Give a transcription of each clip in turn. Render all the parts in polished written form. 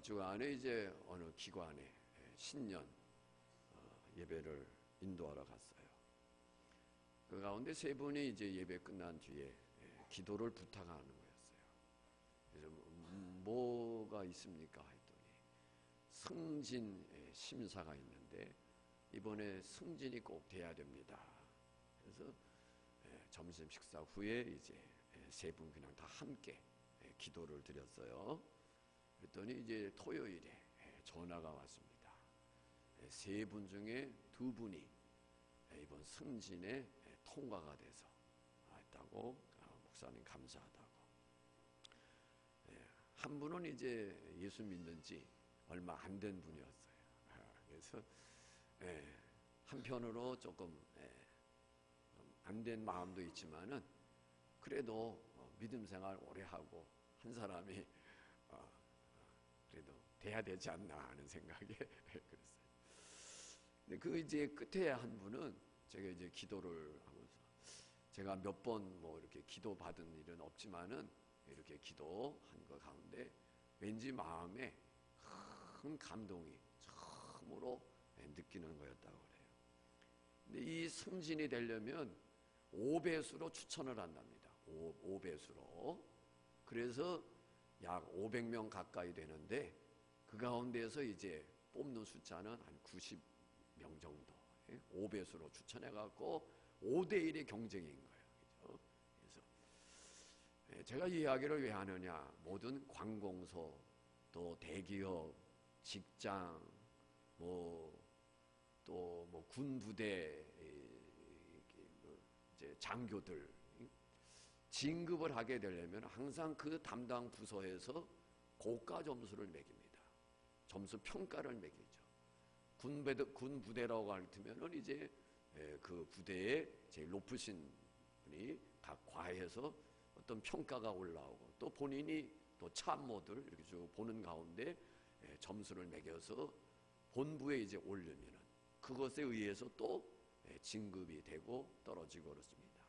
그쪽 안에 이제 어느 기관에 신년 예배를 인도하러 갔어요. 그 가운데 세 분이 이제 예배 끝난 뒤에 기도를 부탁하는 거였어요. 그래서 뭐가 있습니까? 했더니 승진 심사가 있는데 이번에 승진이 꼭 돼야 됩니다. 그래서 점심 식사 후에 이제 세 분 그냥 다 함께 기도를 드렸어요. 그랬더니 이제 토요일에 전화가 왔습니다. 세 분 중에 두 분이 이번 승진에 통과가 돼서 했다고, 목사님 감사하다고. 한 분은 이제 예수 믿는 지 얼마 안 된 분이었어요. 그래서 한편으로 조금 안 된 마음도 있지만은 그래도 믿음 생활 오래 하고 한 사람이 그래도 돼야 되지 않나 하는 생각에 그랬어요. 근데 그 이제 끝에 한 분은 제가 이제 기도를 하면서 제가 몇 번 뭐 이렇게 기도 받은 일은 없지만은 이렇게 기도한 것 가운데 왠지 마음에 큰 감동이 처음으로 느끼는 거였다고 그래요. 근데 이 승진이 되려면 5배수로 추천을 한답니다. 5배수로. 그래서 약 500명 가까이 되는데 그 가운데서 이제 뽑는 숫자는 한 90명 정도. 5배수로 추천해갖고 5대1의 경쟁인 거예요. 그죠? 그래서 제가 이 이야기를 왜 하느냐. 모든 관공서, 또 대기업, 직장, 또 뭐 군부대, 이제 장교들 진급을 하게 되려면 항상 그 담당 부서에서 고가 점수를 매깁니다. 점수 평가를 매기죠. 군부대라고 할때면은 이제 그 부대에 제일 높으신 분이 각 과에서 어떤 평가가 올라오고 또 본인이 또 참모들 이렇게 쭉 보는 가운데 점수를 매겨서 본부에 이제 올리면은 그것에 의해서 또 진급이 되고 떨어지고 그렇습니다.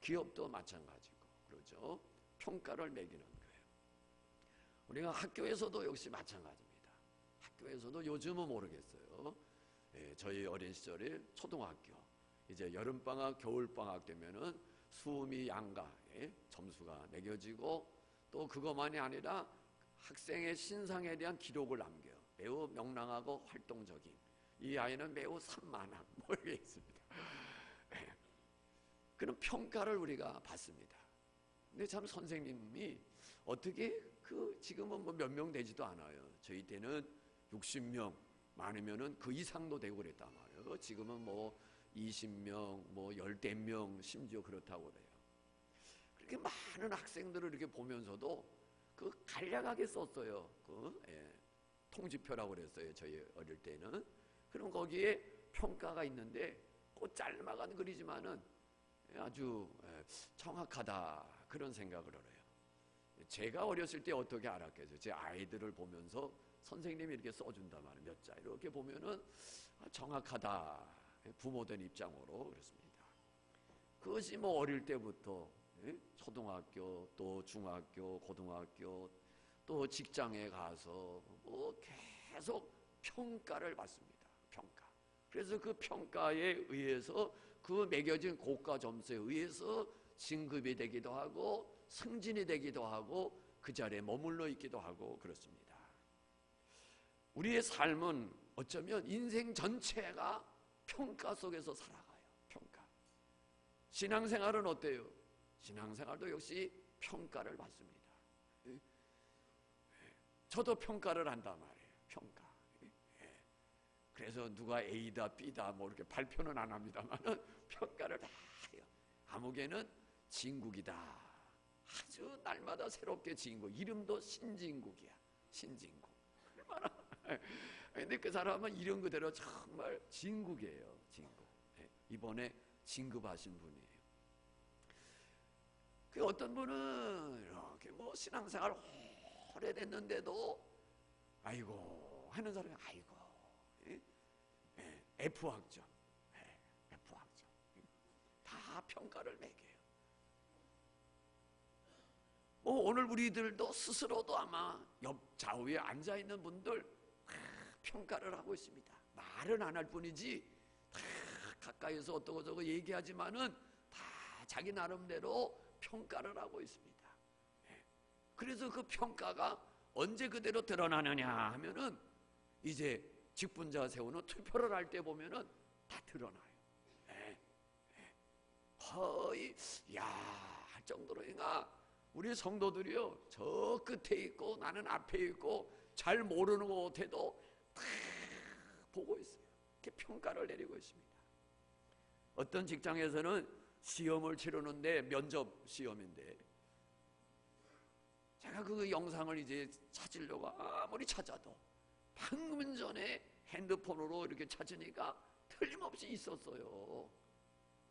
기업도 마찬가지고 그러죠. 평가를 매기는 거예요. 우리가 학교에서도 역시 마찬가지입니다. 학교에서도 요즘은 모르겠어요. 저희 어린 시절에 초등학교 이제 여름방학 겨울방학 되면은 수미 양가에 점수가 매겨지고 또 그것만이 아니라 학생의 신상에 대한 기록을 남겨요. 매우 명랑하고 활동적인 이 아이는 매우 산만한 뭐 이게 있습니다. 그런 평가를 우리가 받습니다. 근데 참 선생님이 어떻게 지금은 뭐 몇 명 되지도 않아요. 저희 때는 60명 많으면은 그 이상도 되고 그랬단 말이에요. 지금은 뭐 20명, 뭐 10명 심지어 그렇다고 그래요. 그렇게 많은 학생들을 이렇게 보면서도 그 간략하게 썼어요. 통지표라고 그랬어요. 저희 어릴 때는. 그럼 거기에 평가가 있는데 그 짤막한 글이지만은 아주 정확하다 그런 생각을 해요. 제가 어렸을 때 어떻게 알았겠어요? 제 아이들을 보면서 선생님이 이렇게 써준단 말이에요. 몇 자 이렇게 보면은 정확하다. 부모된 입장으로 그렇습니다. 그것이 뭐 어릴 때부터 초등학교 또 중학교 고등학교 또 직장에 가서 뭐 계속 평가를 받습니다. 평가. 그래서 그 평가에 의해서 그 매겨진 고가 점수에 의해서 진급이 되기도 하고 승진이 되기도 하고 그 자리에 머물러 있기도 하고 그렇습니다. 우리의 삶은 어쩌면 인생 전체가 평가 속에서 살아가요. 평가. 신앙생활은 어때요? 신앙생활도 역시 평가를 받습니다. 저도 평가를 한단 말이에요. 평가. 그래서 누가 A다 B다 뭐 이렇게 발표는 안 합니다만은 평가를 다 해요. 아무개는 진국이다. 아주 날마다 새롭게 진국. 이름도 신진국이야. 신진국. 얼마나. 근데 그 사람은 이름 그대로 정말 진국이에요. 진국. 이번에 진급하신 분이에요. 그 어떤 분은 이렇게 뭐 신앙생활 오래됐는데도 아이고 하는 사람이 아이고 F학점 F학점 다 평가를 매겨요. 오늘 우리들도 스스로도 아마 옆 좌우에 앉아있는 분들 평가를 하고 있습니다. 말은 안 할 뿐이지 다 가까이서 어떠고 저거 얘기하지만은 다 자기 나름대로 평가를 하고 있습니다. 그래서 그 평가가 언제 그대로 드러나느냐 하면은 이제 직분자 세우는 투표를 할 때 보면은 다 드러나요. 거의 할 정도로인가 우리 성도들이요 저 끝에 있고 나는 앞에 있고 잘 모르는 곳에도 다 보고 있어요. 이렇게 평가를 내리고 있습니다. 어떤 직장에서는 시험을 치르는데 면접 시험인데 제가 그 영상을 이제 찾으려고 아무리 찾아도 방금 전에 핸드폰으로 이렇게 찾으니까 틀림없이 있었어요.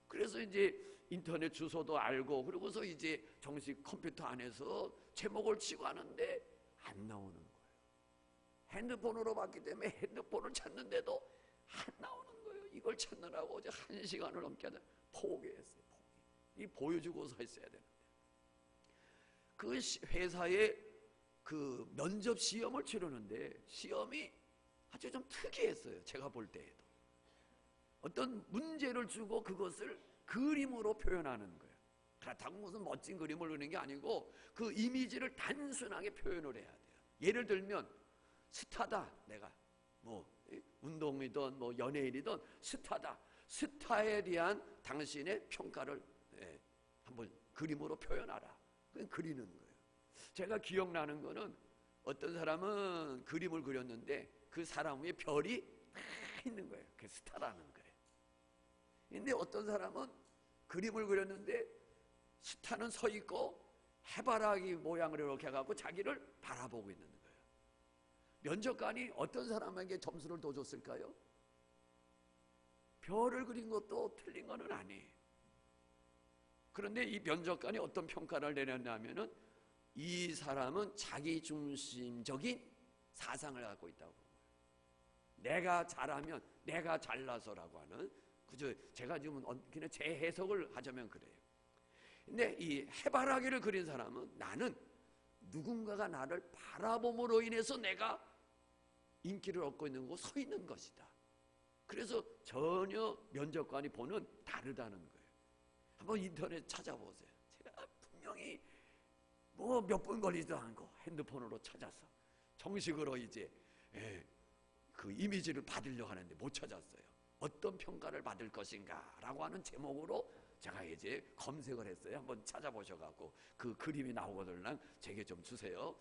그래서 이제 인터넷 주소도 알고 그러고서 이제 정식 컴퓨터 안에서 제목을 치고 하는데 안 나오는 거예요. 핸드폰으로 봤기 때문에 핸드폰을 찾는데도 안 나오는 거예요. 이걸 찾느라고 어제 1시간을 넘게 하다 포기했어요. 이 보여주고서 했어야 되는데 그 회사에 그 면접 시험을 치르는데 시험이 아주 좀 특이했어요. 제가 볼 때에도 어떤 문제를 주고 그것을 그림으로 표현하는 거예요. 그렇다고 무슨 멋진 그림을 그리는 게 아니고 그 이미지를 단순하게 표현을 해야 돼요. 예를 들면 스타다, 내가 뭐 운동이든 뭐 연예인이든 스타다, 스타에 대한 당신의 평가를 한번 그림으로 표현하라. 그냥 그리는 거예요. 제가 기억나는 거는 어떤 사람은 그림을 그렸는데 그 사람 위에 별이 다 있는 거예요. 그게 스타라는 거예요. 근데 어떤 사람은 그림을 그렸는데 스타는 서 있고 해바라기 모양을 이렇게 해갖고 자기를 바라보고 있는 거예요. 면접관이 어떤 사람에게 점수를 더 줬을까요? 별을 그린 것도 틀린 거는 아니에요. 그런데 이 면접관이 어떤 평가를 내렸냐면은 이 사람은 자기 중심적인 사상을 갖고 있다고. 내가 잘하면 내가 잘나서라고 하는 그저 제가 지금 그냥 제 해석을 하자면 그래요. 근데 이 해바라기를 그린 사람은 나는 누군가가 나를 바라봄으로 인해서 내가 인기를 얻고 있는 거고 서 있는 것이다. 그래서 전혀 면접관이 보는 다르다는 거예요. 한번 인터넷 찾아보세요. 제가 분명히 뭐 몇 분 걸리지도 않고 핸드폰으로 찾아서 정식으로 이제 그 이미지를 받으려고 하는데 못 찾았어요. 어떤 평가를 받을 것인가 라고 하는 제목으로 제가 이제 검색을 했어요. 한번 찾아보셔갖고 그 그림이 나오거든요. 제게 좀 주세요.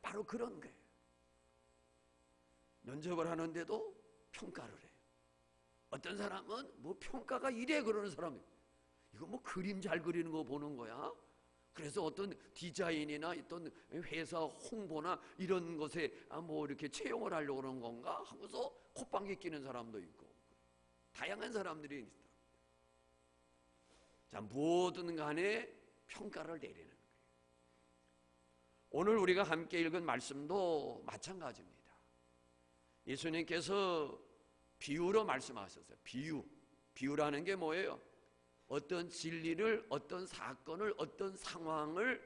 바로 그런 거예요. 면접을 하는데도 평가를 해요. 어떤 사람은 뭐 평가가 이래 그러는 사람이 이거 뭐 그림 잘 그리는 거 보는 거야? 그래서 어떤 디자인이나 어떤 회사 홍보나 이런 것에 뭐 이렇게 채용을 하려고 그러는 건가 하고서 콧방귀 끼는 사람도 있고 다양한 사람들이 있다. 자, 무엇든 간에 평가를 내리는 거예요. 오늘 우리가 함께 읽은 말씀도 마찬가지입니다. 예수님께서 비유로 말씀하셨어요. 비유라는 게 뭐예요? 어떤 진리를, 어떤 사건을, 어떤 상황을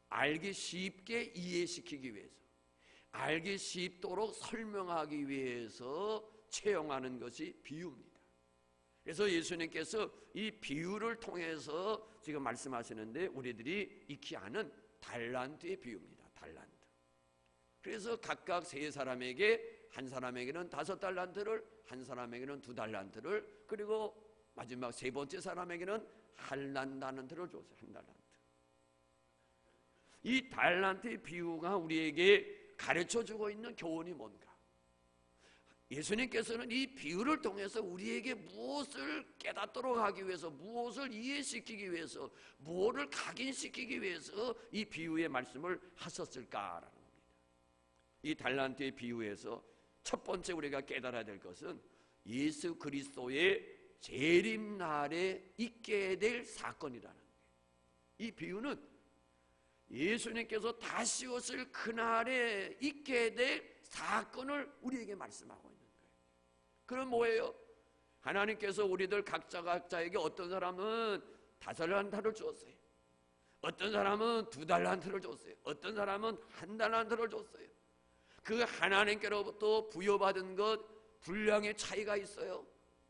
알기 쉽게 이해시키기 위해서, 알기 쉽도록 설명하기 위해서 채용하는 것이 비유입니다. 그래서 예수님께서 이 비유를 통해서 지금 말씀하시는데 우리들이 익히 아는 달란트의 비유입니다. 달란트. 그래서 각각 세 사람에게, 한 사람에게는 5달란트를, 한 사람에게는 2달란트를, 그리고 마지막 세 번째 사람에게는 한 달란트를 줬어요. 한 달란트. 이 달란트의 비유가 우리에게 가르쳐주고 있는 교훈이 뭔가? 예수님께서는 이 비유를 통해서 우리에게 무엇을 깨닫도록 하기 위해서, 무엇을 이해시키기 위해서, 무엇을 각인시키기 위해서 이 비유의 말씀을 하셨을까라는 겁니다. 이 달란트의 비유에서 첫 번째 우리가 깨달아야 될 것은 예수 그리스도의 재림날에 있게 될 사건이라는 거예요. 이 비유는 예수님께서 다시 오실 그날에 있게 될 사건을 우리에게 말씀하고 있는 거예요. 그럼 뭐예요? 하나님께서 우리들 각자에게 어떤 사람은 5달란트를 주었어요. 어떤 사람은 2달란트를 줬어요. 어떤 사람은 1달란트를 줬어요. 그 하나님께로부터 부여받은 것 분량의 차이가 있어요.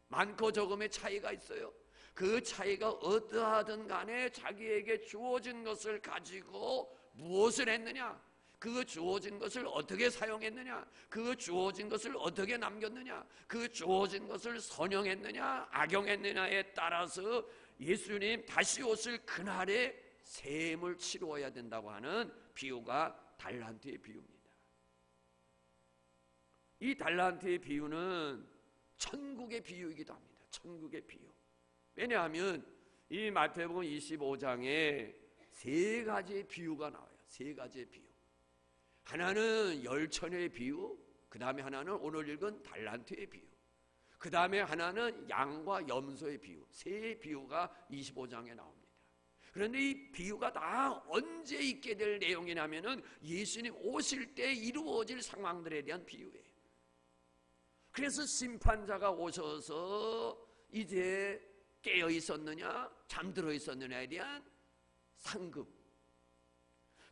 많고 적음의 차이가 있어요. 그 차이가 어떠하든 간에 자기에게 주어진 것을 가지고 무엇을 했느냐, 그 주어진 것을 어떻게 사용했느냐, 그 주어진 것을 어떻게 남겼느냐, 그 주어진 것을 선용했느냐 악용했느냐에 따라서 예수님 다시 오실 그날에 셈을 치루어야 된다고 하는 비유가 달란트의 비유입니다. 이 달란트의 비유는 천국의 비유이기도 합니다. 천국의 비유. 왜냐하면 이 마태복음 25장에 3가지의 비유가 나와요. 3가지의 비유. 하나는 열처녀의 비유, 그 다음에 하나는 오늘 읽은 달란트의 비유, 그 다음에 하나는 양과 염소의 비유. 3 비유가 25장에 나옵니다. 그런데 이 비유가 다 언제 있게 될 내용이냐면은 예수님 오실 때 이루어질 상황들에 대한 비유예요. 그래서 심판자가 오셔서 이제 깨어 있었느냐 잠들어 있었느냐에 대한 상급,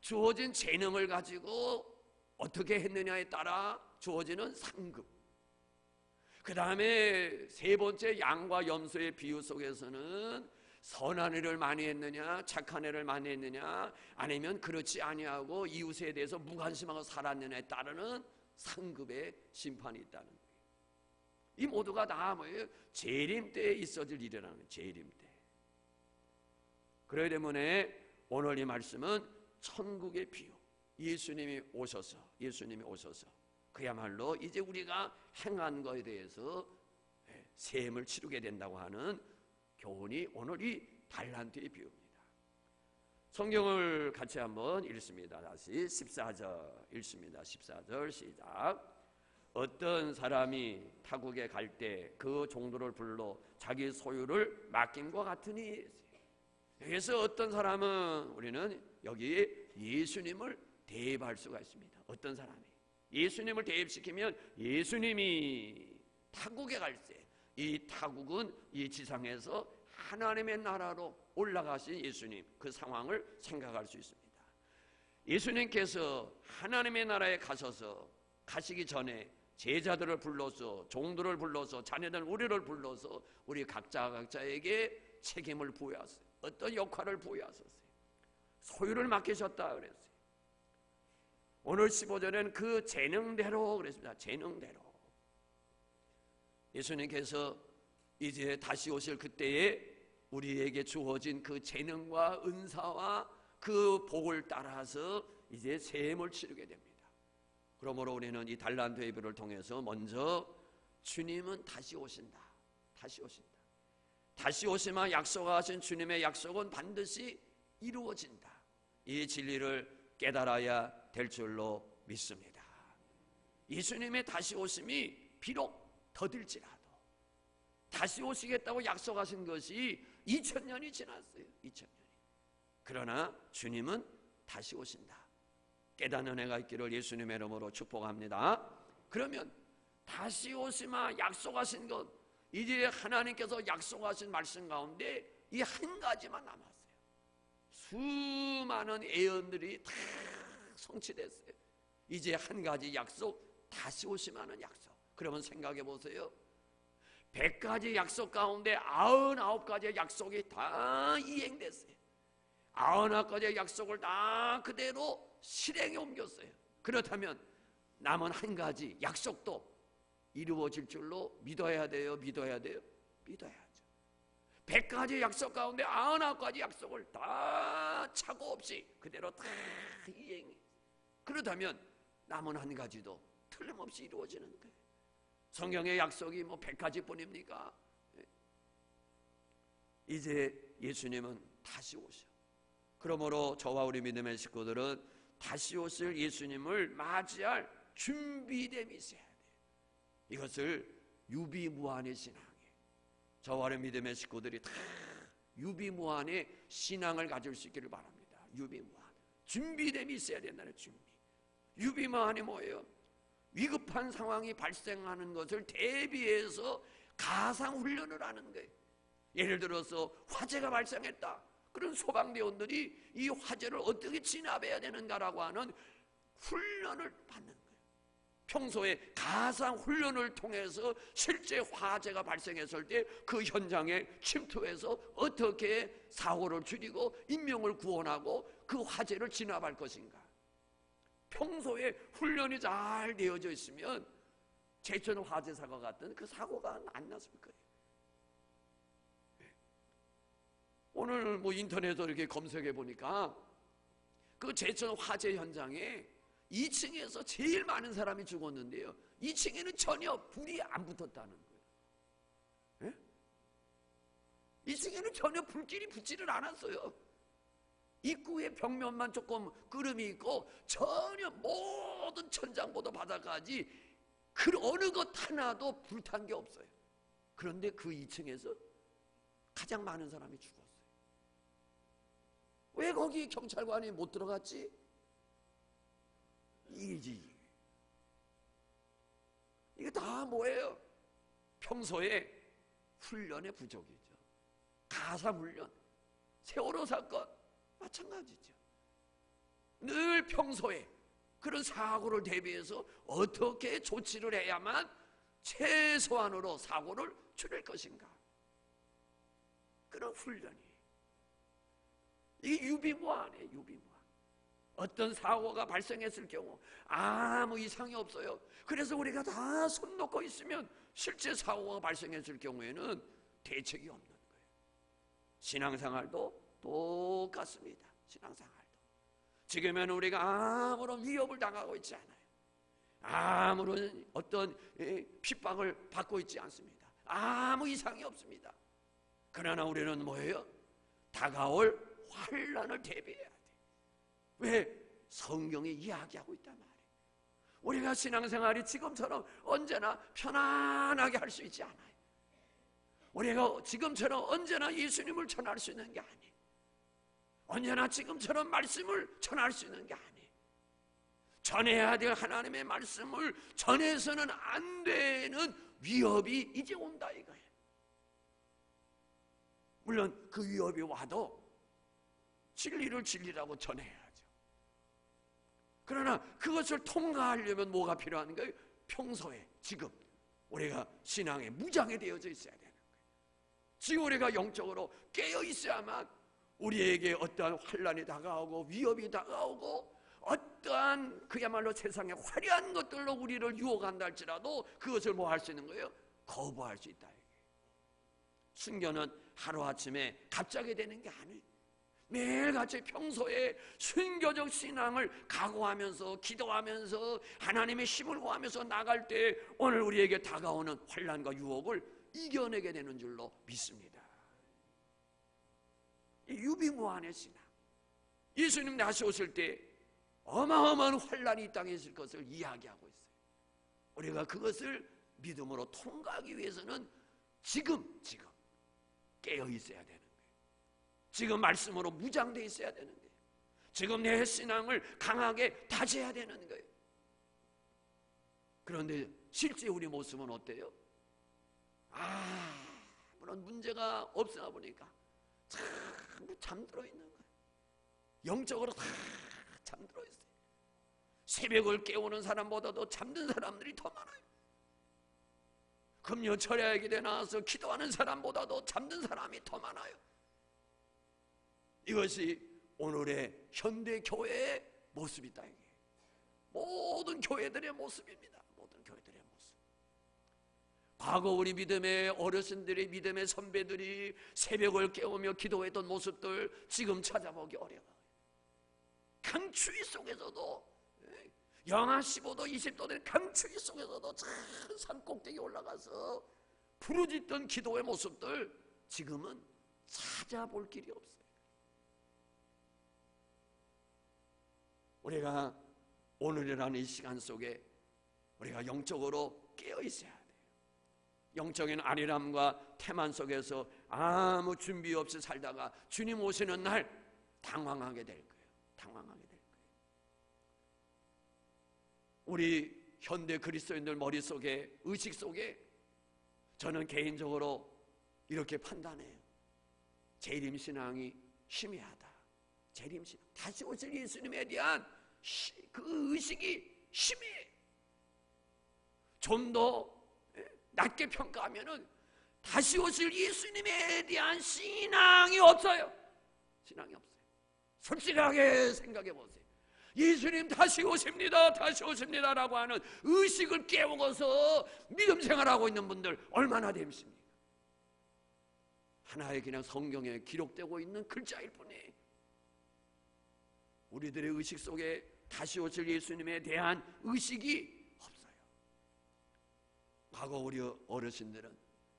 주어진 재능을 가지고 어떻게 했느냐에 따라 주어지는 상급, 그 다음에 3번째 양과 염소의 비유 속에서는 선한 일을 많이 했느냐 착한 일을 많이 했느냐 아니면 그렇지 아니하고 이웃에 대해서 무관심하고 살았느냐에 따르는 상급의 심판이 있다는 거예요. 이 모두가 다 뭐예요? 재림 때에 있어질 일이라는 거예요. 재림 때. 그렇기 때문에 오늘 이 말씀은 천국의 비유, 예수님이 오셔서 그야말로 이제 우리가 행한 것에 대해서 셈을 치르게 된다고 하는 교훈이 오늘 이 달란트의 비유입니다. 성경을 같이 한번 읽습니다. 다시 14절 읽습니다. 14절 시작. 어떤 사람이 타국에 갈 때 그 종들을 불러 자기 소유를 맡김과 같으니. 그래서 어떤 사람은 우리는 여기에 예수님을 대입할 수가 있습니다. 어떤 사람이 예수님을 대입시키면 예수님이 타국에 갈 때 이 타국은 이 지상에서 하나님의 나라로 올라가신 예수님, 그 상황을 생각할 수 있습니다. 예수님께서 하나님의 나라에 가시기 전에 제자들을 불러서, 종들을 불러서, 자녀들 우리를 불러서 우리 각자에게 책임을 부여하셨어요. 어떤 역할을 부여하셨어요. 소유를 맡기셨다 그랬어요. 오늘 15절에는 그 재능대로 그랬습니다. 재능대로. 예수님께서 이제 다시 오실 그때에 우리에게 주어진 그 재능과 은사와 그 복을 따라서 이제 셈을 치르게 됩니다. 그러므로 우리는 이 달란트의 비유를 통해서 먼저 주님은 다시 오신다. 다시 오시면 약속하신 주님의 약속은 반드시 이루어진다. 이 진리를 깨달아야 될 줄로 믿습니다. 예수님의 다시 오심이 비록 더딜지라도 다시 오시겠다고 약속하신 것이 2000년이 지났어요. 2000년이. 그러나 주님은 다시 오신다. 깨닫는 애가 있기를 예수님의 이름으로 축복합니다. 그러면 다시 오시마 약속하신 것, 이제 하나님께서 약속하신 말씀 가운데 이 한 가지만 남았어요. 수많은 예언들이 다 성취됐어요. 이제 한 가지 약속, 다시 오시마는 약속. 그러면 생각해 보세요. 100가지 약속 가운데 99가지의 약속이 다 이행됐어요. 99가지의 약속을 다 그대로 실행에 옮겼어요. 그렇다면 남은 한 가지 약속도 이루어질 줄로 믿어야 돼요? 믿어야죠. 100가지 약속 가운데 99가지 약속을 다 착오 없이 그대로 다 이행해. 그렇다면 남은 한 가지도 틀림없이 이루어지는 거예요. 성경의 약속이 뭐 100가지 뿐입니까? 이제 예수님은 다시 오셔. 그러므로 저와 우리 믿음의 식구들은 다시 오실 예수님을 맞이할 준비됨이 있어야 돼요. 이것을 유비무환의 신앙이에요. 저와 우리 믿음의 식구들이 다 유비무환의 신앙을 가질 수 있기를 바랍니다. 유비무환. 준비됨이 있어야 된다는 준비. 유비무환이 뭐예요? 위급한 상황이 발생하는 것을 대비해서 가상훈련을 하는 거예요. 예를 들어서 화재가 발생했다. 그런 소방대원들이 이 화재를 어떻게 진압해야 되는가라고 하는 훈련을 받는 거예요. 평소에 가상 훈련을 통해서 실제 화재가 발생했을 때 그 현장에 침투해서 어떻게 사고를 줄이고 인명을 구원하고 그 화재를 진압할 것인가. 평소에 훈련이 잘 되어져 있으면 제천 화재 사고 같은 그 사고가 안 났을 거예요. 오늘 인터넷으로 이렇게 검색해 보니까 그 제천 화재 현장에 2층에서 제일 많은 사람이 죽었는데요, 2층에는 전혀 불이 안 붙었다는 거예요. 2층에는 전혀 불길이 붙지를 않았어요. 입구의 벽면만 조금 끄름이 있고 전혀 모든 천장보다 바닥까지 그 어느 것 하나도 불탄 게 없어요. 그런데 그 2층에서 가장 많은 사람이 죽었어요. 왜 거기 경찰관이 못 들어갔지? 이게 다 뭐예요? 평소에 훈련의 부족이죠. 가상훈련, 세월호 사건 마찬가지죠. 늘 평소에 그런 사고를 대비해서 어떻게 조치를 해야만 최소한으로 사고를 줄일 것인가, 그런 훈련이, 이게 유비무환이에요. 유비무환. 어떤 사고가 발생했을 경우 아무 이상이 없어요. 그래서 우리가 다 손 놓고 있으면 실제 사고가 발생했을 경우에는 대책이 없는 거예요. 신앙생활도 똑같습니다. 신앙생활도 지금은 우리가 아무런 위협을 당하고 있지 않아요. 아무런 어떤 핍박을 받고 있지 않습니다. 아무 이상이 없습니다. 그러나 우리는 뭐예요? 다가올 환난을 대비해야 돼. 왜? 성경이 이야기하고 있단 말이에요. 우리가 신앙생활이 지금처럼 언제나 편안하게 할 수 있지 않아요. 우리가 지금처럼 언제나 예수님을 전할 수 있는 게 아니에요. 언제나 지금처럼 말씀을 전할 수 있는 게 아니에요. 전해야 될 하나님의 말씀을 전해서는 안 되는 위협이 이제 온다 이거예요. 물론 그 위협이 와도 진리를 진리라고 전해야죠. 그러나 그것을 통과하려면 뭐가 필요한가요? 평소에 지금 우리가 신앙에 무장이 되어져 있어야 되는 거예요. 지금 우리가 영적으로 깨어 있어야만 우리에게 어떠한 환난이 다가오고 위협이 다가오고 어떠한 그야말로 세상의 화려한 것들로 우리를 유혹한다 할지라도 그것을 뭐 할 수 있는 거예요? 거부할 수 있다. 순교는 하루아침에 갑자기 되는 게 아니에요. 매일같이 평소에 순교적 신앙을 각오하면서 기도하면서 하나님의 힘을 구하면서 나갈 때 오늘 우리에게 다가오는 환난과 유혹을 이겨내게 되는 줄로 믿습니다. 유비무환의 신앙, 예수님 다시 오실 때 어마어마한 환난이 이 땅에 있을 것을 이야기하고 있어요. 우리가 그것을 믿음으로 통과하기 위해서는 지금 깨어 있어야 되는 거예요. 지금 말씀으로 무장되어 있어야 되는 거예요. 지금 내 신앙을 강하게 다져야 되는 거예요. 그런데 실제 우리 모습은 어때요? 물론 문제가 없으나 보니까 참 잠들어 있는 거예요. 영적으로 다 잠들어 있어요. 새벽을 깨우는 사람보다도 잠든 사람들이 더 많아요. 금요 철야에게 나와서 기도하는 사람보다도 잠든 사람이 더 많아요. 이것이 오늘의 현대 교회의 모습이다. 이게 모든 교회들의 모습입니다. 모든 교회들의 모습. 과거 우리 믿음의 어르신들이, 믿음의 선배들이 새벽을 깨우며 기도했던 모습들 지금 찾아보기 어려워요. 강추위 속에서도 영하 15도 20도 된 강추위 속에서도 산 꼭대기 올라가서 부르짖던 기도의 모습들 지금은 찾아볼 길이 없어요. 우리가 오늘이라는 이 시간 속에 우리가 영적으로 깨어 있어야 돼요. 영적인 안일함과 태만 속에서 아무 준비 없이 살다가 주님 오시는 날 당황하게 될 거예요. 당황하게 될 거예요. 우리 현대 그리스도인들 머릿속에, 의식 속에 저는 개인적으로 이렇게 판단해요. 재림 신앙이 심해하다. 재림신앙, 다시 오실 예수님에 대한 그 의식이 심해. 좀 더 낮게 평가하면은 다시 오실 예수님에 대한 신앙이 없어요. 신앙이 없어요. 솔직하게 생각해 보세요. 예수님 다시 오십니다, 다시 오십니다 라고 하는 의식을 깨우고서 믿음 생활하고 있는 분들 얼마나 됨십니까? 하나의 그냥 성경에 기록되고 있는 글자일 뿐이에요. 우리들의 의식 속에 다시 오실 예수님에 대한 의식이 없어요. 과거 우리 어르신들은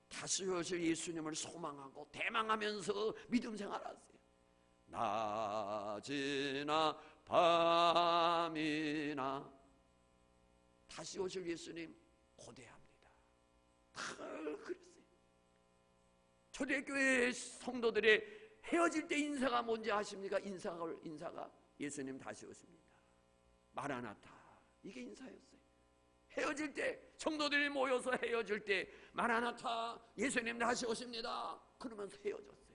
다시 오실 예수님을 소망하고 대망하면서 믿음 생활하세요. 낮이나 밤이나 다시 오실 예수님 고대합니다. 다 그랬어요. 초대교회 성도들의 헤어질 때 인사가 뭔지 아십니까? 인사가 예수님 다시 오십니다. 마라나타, 이게 인사였어요. 헤어질 때 성도들이 모여서 헤어질 때 마라나타, 예수님 다시 오십니다 그러면서 헤어졌어요.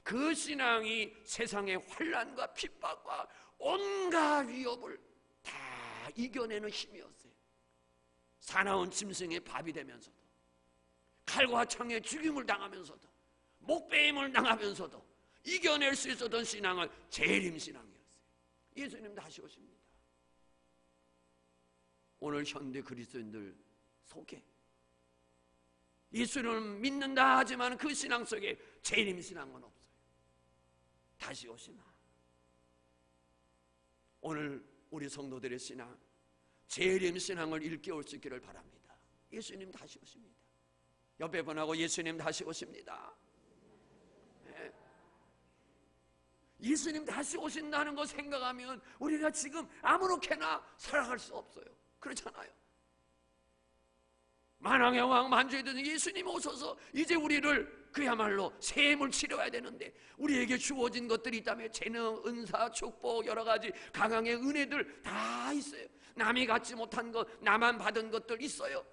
그 신앙이 세상의 환난과 핍박과 온갖 위협을 다 이겨내는 힘이었어요. 사나운 짐승의 밥이 되면서도, 칼과 창에 죽임을 당하면서도, 목베임을 당하면서도 이겨낼 수 있었던 신앙은 재림신앙이었어요. 예수님 다시 오십니다. 오늘 현대 그리스도인들 속에 예수를 믿는다 하지만 그 신앙 속에 재림신앙은 없어요. 다시 오시나. 오늘 우리 성도들의 신앙, 재림신앙을 일깨울 수 있기를 바랍니다. 예수님 다시 오십니다. 옆에 분하고 예수님 다시 오십니다. 네. 예수님 다시 오신다는 거 생각하면 우리가 지금 아무렇게나 살아갈 수 없어요. 그렇잖아요. 만왕의 왕 만주에 드는 예수님 오셔서 이제 우리를 그야말로 세임을 치러야 되는데, 우리에게 주어진 것들이 있다면 재능, 은사, 축복, 여러 가지 강함의 은혜들 다 있어요. 남이 갖지 못한 것, 나만 받은 것들 있어요.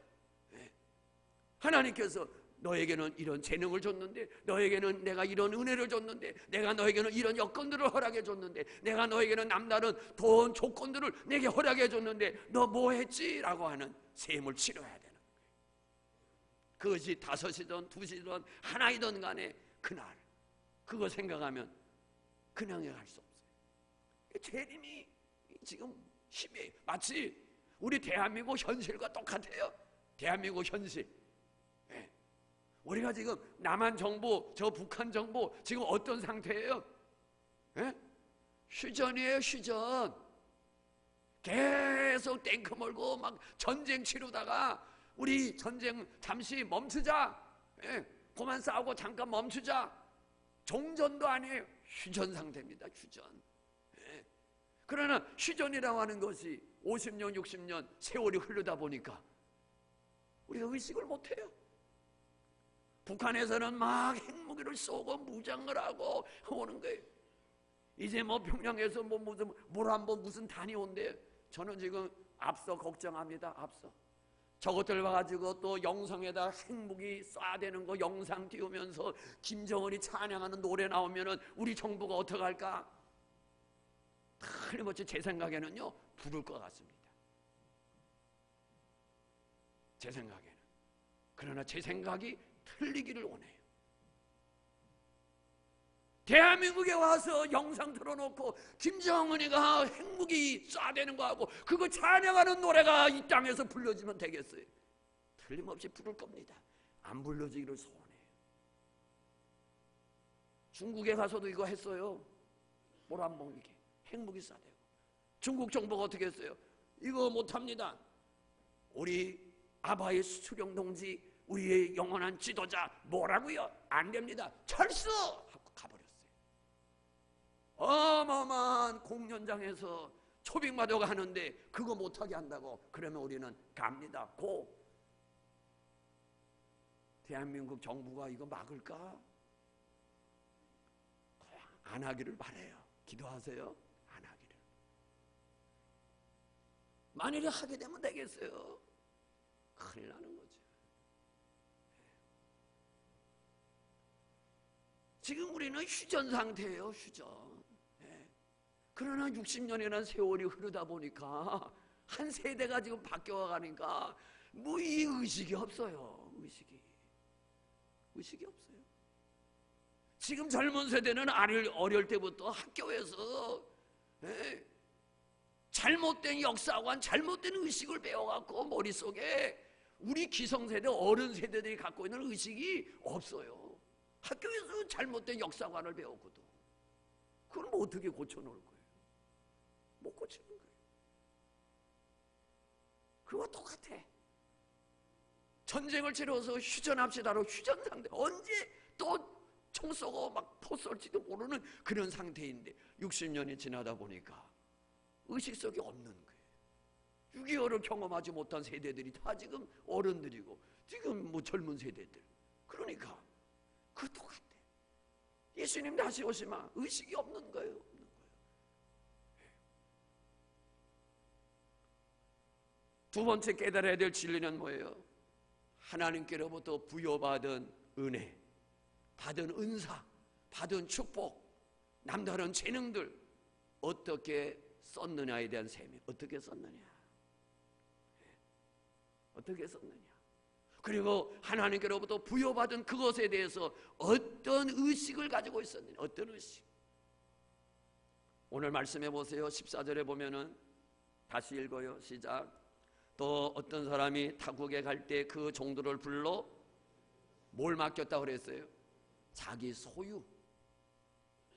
하나님께서 너에게는 이런 재능을 줬는데, 너에게는 내가 이런 은혜를 줬는데, 내가 너에게는 이런 여건들을 허락해 줬는데, 내가 너에게는 남다른 돈, 조건들을 내게 허락해 줬는데 너 뭐 했지? 라고 하는 세임을 치러야 되는 거예요. 그것이 5이든 2이든 하나이든 간에 그날 그거 생각하면 그냥 갈 수 없어요. 재림이 지금 심해요. 마치 우리 대한민국 현실과 똑같아요. 대한민국 현실. 우리가 지금 남한 정부, 저 북한 정부 지금 어떤 상태예요? 휴전이에요, 휴전. 계속 탱크 몰고 막 전쟁 치르다가 우리 전쟁 잠시 멈추자. 그만 싸우고 잠깐 멈추자. 종전도 아니에요. 휴전 상태입니다. 휴전. 그러나 휴전이라고 하는 것이 50년, 60년 세월이 흐르다 보니까 우리가 의식을 못해요. 북한에서는 막 핵무기를 쏘고 무장을 하고 오는 거예요. 이제 뭐 평양에서 뭐 무슨 뭘 한번 무슨 단이 온대. 저는 지금 앞서 걱정합니다. 앞서 저것들 봐가지고 또 영상에다 핵무기 쏴대는 거 영상 띄우면서 김정은이 찬양하는 노래 나오면은 우리 정부가 어떡할까? 틀림없이 제 생각에는요 부를 것 같습니다. 제 생각에는. 그러나 제 생각이 틀리기를 원해요. 대한민국에 와서 영상 틀어놓고 김정은이가 핵무기 쏴대는 거하고 그거 찬양하는 노래가 이 땅에서 불러지면 되겠어요? 틀림없이 부를 겁니다. 안 불러지기를 소원해요. 중국에 가서도 이거 했어요. 모란봉이게 핵무기 쏴대고. 중국 정부가 어떻게 했어요? 이거 못합니다. 우리 아바의 수령 동지, 우리의 영원한 지도자 뭐라고요? 안 됩니다. 철수! 하고 가버렸어요. 어마어마한 공연장에서 초빙마도가 하는데 그거 못하게 한다고 그러면 우리는 갑니다. 고! 대한민국 정부가 이거 막을까? 안 하기를 바라요. 기도하세요. 안 하기를. 만일에 하게 되면 되겠어요? 큰일 나는 거죠. 지금 우리는 휴전 상태예요, 휴전. 예. 그러나 60년이라는 세월이 흐르다 보니까 한 세대가 지금 바뀌어 가니까 뭐 이 의식이 없어요. 의식이 없어요. 지금 젊은 세대는 어릴 때부터 학교에서 잘못된 역사관, 잘못된 의식을 배워갖고 머릿속에 우리 기성세대, 어른 세대들이 갖고 있는 의식이 없어요. 학교에서 잘못된 역사관을 배웠거든. 그걸 뭐 어떻게 고쳐놓을 거예요? 못 고치는 거예요. 그거 똑같아. 전쟁을 치러서 휴전합시다로 휴전 상태. 언제 또 총 쏘고 막 포 쏠지도 모르는 그런 상태인데 60년이 지나다 보니까 의식 속에 없는 거예요. 6.25를 경험하지 못한 세대들이 다 지금 어른들이고 지금 뭐 젊은 세대들. 그러니까 그 똑같아. 예수님 다시 오시면 의식이 없는 거예요. 두 번째 깨달아야 될 진리는 뭐예요? 하나님께로부터 부여받은 은혜, 받은 은사, 받은 축복, 남다른 재능들 어떻게 썼느냐에 대한 셈이 어떻게 썼느냐, 어떻게 썼느냐. 그리고 하나님께로부터 부여받은 그것에 대해서 어떤 의식을 가지고 있었느냐, 어떤 의식. 오늘 말씀해 보세요. 14절에 보면은 다시 읽어요. 시작. 또 어떤 사람이 타국에 갈 때 그 종들을 불러 뭘 맡겼다고 그랬어요? 자기 소유,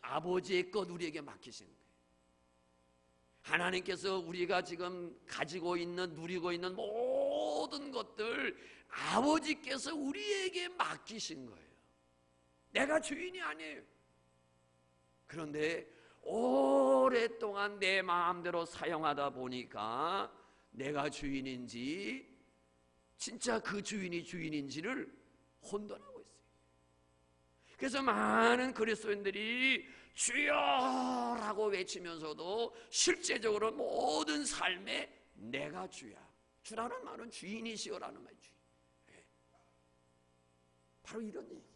아버지의 것 우리에게 맡기신 거예요. 하나님께서 우리가 지금 가지고 있는, 누리고 있는 모든 것들 아버지께서 우리에게 맡기신 거예요. 내가 주인이 아니에요. 그런데 오랫동안 내 마음대로 사용하다 보니까 내가 주인인지 진짜 그 주인이 주인인지를 혼돈하고 있어요. 그래서 많은 그리스도인들이 주여라고 외치면서도 실제적으로 모든 삶에 내가 주야. 주라는 말은 주인이시여라는 말이에요. 주인. 바로 이런 얘기예요.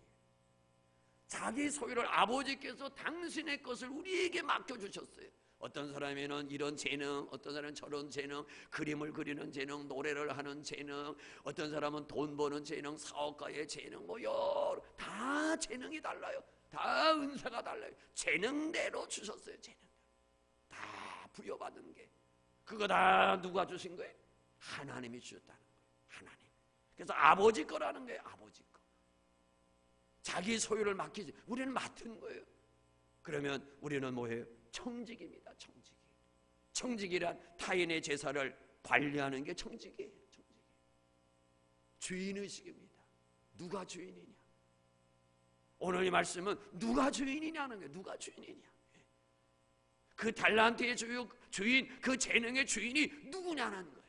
자기 소유를 아버지께서 당신의 것을 우리에게 맡겨주셨어요. 어떤 사람에는 이런 재능, 어떤 사람은 저런 재능, 그림을 그리는 재능, 노래를 하는 재능, 어떤 사람은 돈 버는 재능, 사업가의 재능, 뭐 여러 다 재능이 달라요. 다 은사가 달라요. 재능대로 주셨어요. 재능 다 부여받은 게 그거 다 누가 주신 거예요? 하나님이 주셨다는 거예요. 하나님. 그래서 아버지 거라는 거예요. 아버지 거. 자기 소유를 맡기지. 우리는 맡은 거예요. 그러면 우리는 뭐예요? 청직입니다. 청직이. 청직이란 타인의 제사를 관리하는 게 청직이에요. 청직이. 주인의식입니다. 누가 주인이냐. 오늘 이 말씀은 누가 주인이냐는 거예요. 누가 주인이냐. 그 달란트의 주인, 그 재능의 주인이 누구냐는 거예요.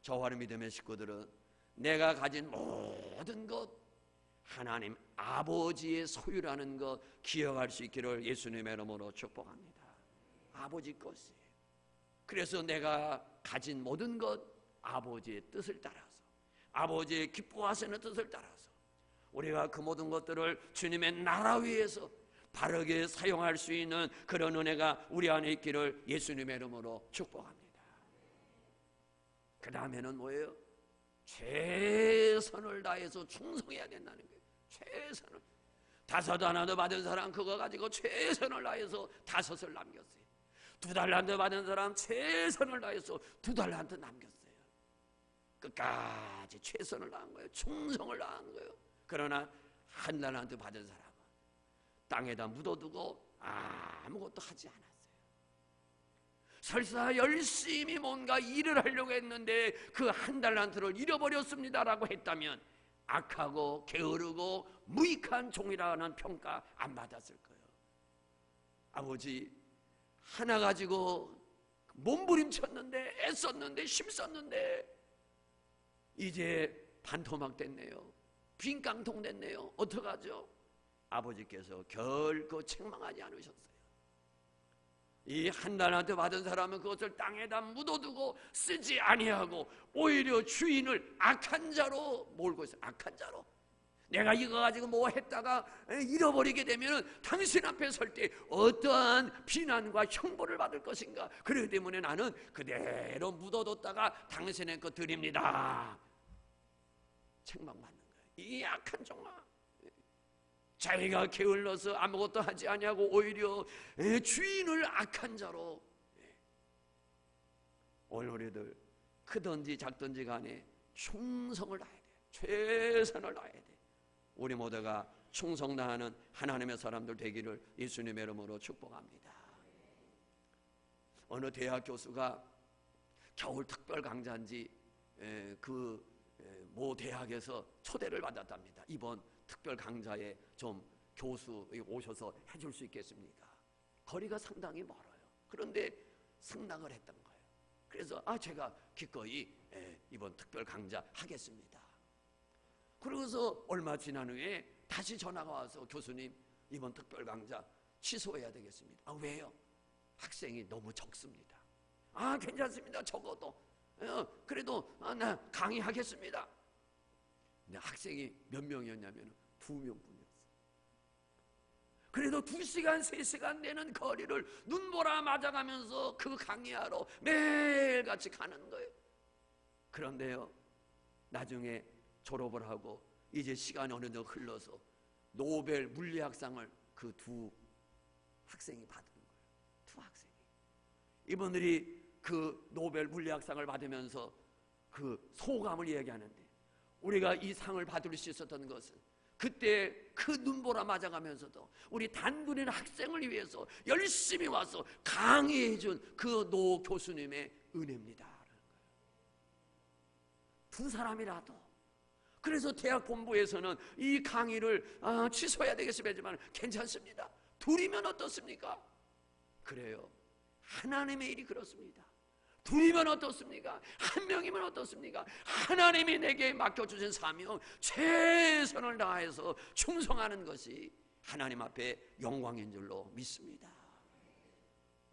저와 믿음의 식구들은 내가 가진 모든 것 하나님 아버지의 소유라는 것 기억할 수 있기를 예수님의 이름으로 축복합니다. 아버지 것이에요. 그래서 내가 가진 모든 것 아버지의 뜻을 따라서, 아버지의 기뻐하시는 뜻을 따라서 우리가 그 모든 것들을 주님의 나라 위해서 바르게 사용할 수 있는 그런 은혜가 우리 안에 있기를 예수님의 이름으로 축복합니다. 그 다음에는 뭐예요? 최선을 다해서 충성해야 된다는 거예요. 최선을. 5달란트 받은 사람 그거 가지고 최선을 다해서 5을 남겼어요. 2달란트 받은 사람 최선을 다해서 2달란트 남겼어요. 끝까지 최선을 다한 거예요. 충성을 다한 거예요. 그러나 1달란트 받은 사람은 땅에다 묻어두고 아무것도 하지 않았어요. 설사 열심히 뭔가 일을 하려고 했는데 그 1달란트를 잃어버렸습니다라고 했다면 악하고 게으르고 무익한 종이라는 평가 안 받았을 거예요. 아버지 하나 가지고 몸부림쳤는데 애썼는데 힘썼는데 이제 반토막 됐네요. 빈 깡통 됐네요. 어떡하죠? 아버지께서 결코 책망하지 않으셨어요. 이 1달란트 받은 사람은 그것을 땅에다 묻어두고 쓰지 아니하고 오히려 주인을 악한 자로 몰고 있어요. 악한 자로. 내가 이거 가지고 뭐 했다가 잃어버리게 되면 당신 앞에 설 때 어떠한 비난과 형벌을 받을 것인가. 그렇기 때문에 나는 그대로 묻어뒀다가 당신의 것 드립니다. 책망받는 거예요. 이 악한 종아, 자기가 게을러서 아무것도 하지 아니하고 오히려 주인을 악한 자로. 오늘 우리들 크든지 작든지 간에 충성을 다해야 돼. 최선을 다해야 돼. 우리 모두가 충성 다하는 하나님의 사람들 되기를 예수님의 이름으로 축복합니다. 어느 대학 교수가 겨울 특별 강좌인지 모 대학에서 초대를 받았답니다. 이번 특별 강좌에 좀 교수 오셔서 해줄 수 있겠습니까? 거리가 상당히 멀어요. 그런데 승낙을 했던 거예요. 그래서 제가 기꺼이 이번 특별 강좌 하겠습니다. 그러고서 얼마 지난 후에 다시 전화가 와서 교수님, 이번 특별 강좌 취소해야 되겠습니다. 왜요? 학생이 너무 적습니다. 괜찮습니다. 적어도 그래도 나 강의하겠습니다. 근데 학생이 몇 명이었냐면 2명뿐이었어요. 그래도 2시간 3시간 되는 거리를 눈보라 맞아가면서 그 강의하러 매일같이 가는 거예요. 그런데요, 나중에 졸업을 하고 이제 시간이 어느 정도 흘러서 노벨 물리학상을 그 2 학생이 받은 거예요. 2 학생이. 이분들이 그 노벨 물리학상을 받으면서 그 소감을 얘기하는데, 우리가 이 상을 받을 수 있었던 것은 그때 그 눈보라 맞아가면서도 우리 단둘인 학생을 위해서 열심히 와서 강의해준 그 노 교수님의 은혜입니다. 2 사람이라도. 그래서 대학 본부에서는 이 강의를 취소해야 되겠습니다만 괜찮습니다. 2이면 어떻습니까? 그래요. 하나님의 일이 그렇습니다. 2이면 어떻습니까? 1명이면 어떻습니까? 하나님이 내게 맡겨주신 사명, 최선을 다해서 충성하는 것이 하나님 앞에 영광인 줄로 믿습니다.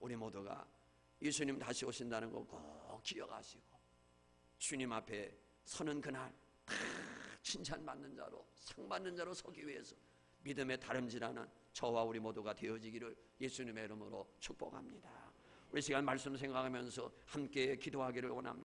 우리 모두가 예수님 다시 오신다는 거 꼭 기억하시고, 주님 앞에 서는 그날 칭찬받는 자로, 상 받는 자로 서기 위해서 믿음에 다름질하는 저와 우리 모두가 되어지기를 예수님의 이름으로 축복합니다. 우리 시간 말씀 생각하면서 함께 기도하기를 원합니다.